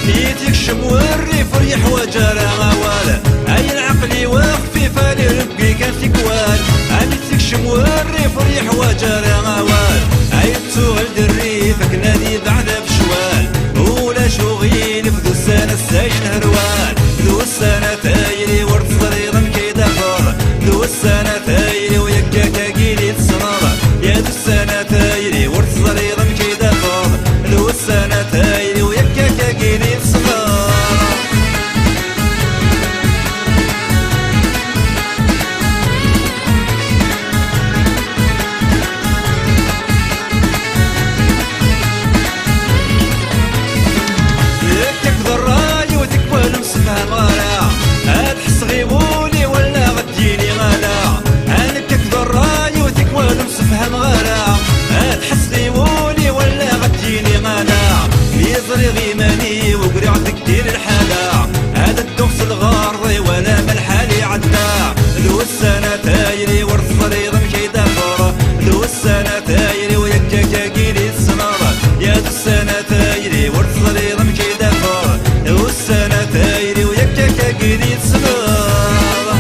يتكشم والريف ريح وجرى غوال اي العقل وخفي فالي ربي كان تكوال اني تكشم والريف ريح وجرى غوال اي تسوغل دريفك نادي بعد بشوال ولا شغيل في ذو السنة الساين هروال ذو السنة تايري ورد صريضا كيدا فور ذو السنة تايري ويكاكا قيلي تصنر يا ذو السنة تايري ورد صريضا كيدا فور ذو السنة تايري ويكاكا قيلي تصنر فهم غلا هتحس غيبوني ولا غديني غلا انك تكبر راي وتكوال مسفهم غلا هتحس غيبوني ولا غديني غلا يزري غيماني وقرعتك دير الحالة هذا الدوس الغارضي ولا ملحالي عدا ذو السنة تايري ورث صريض مكيدا فور ذو السنة تايري ويكاكا قيلي السنارة يا ذو السنة تايري ورث صريض مكيدا فور ذو السنة تايري ويكاكا قيلي السنارة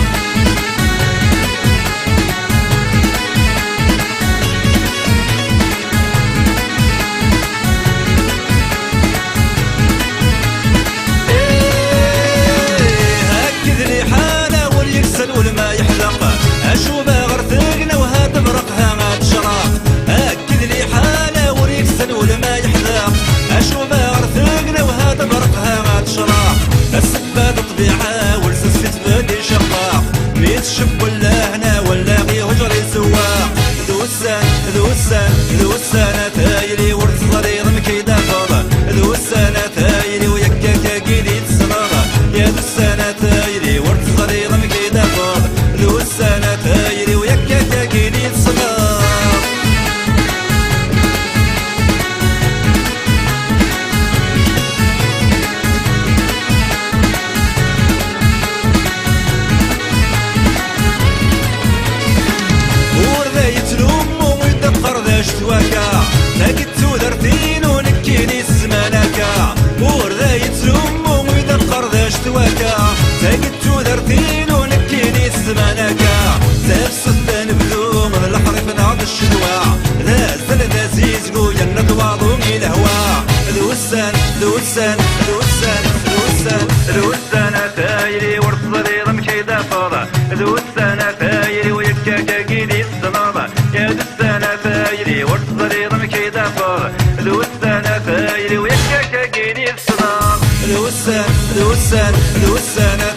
هكذ لي حالة واليكسل والما يحلق أشوبها غرثقنا وهاد مرقها ما تشرق هكذ لي حالة واليكسل والما يحلق أشوبها غرثقنا وهاد مرقها ما تشرق السباد طبيعة والسس في تبني شقاق ميت الشب ولا هنا ولا غي هجري سواق ذو السنة تايري ورث صريض مكيدا فور ذو السنة تايري ويكاكا قيلي تسنارة يا ذو السنة تايري ورث صريض مكيدا فور ذو السنة تايري ويكاكا قيلي تسنارة شتواكا لقيت تودرتين ونكيني الزماناكا ورذا يتلوم ويدا القرض شتواكا لقيت تودرتين ونكيني الزماناكا تفس الثان بدو من الحرف نعض الشدوا ذا الزل ذا زيزقو جنة واضومي الهوا ذو السنة تايري ورث صريض مكيدا فور ذو السنة تايري ويكاكا قيلي السنارة يا ذو السنة تايري ورث صريض مكيدا فور ذو السنة تايري ويكاكا قيلي السنارة ذو السنة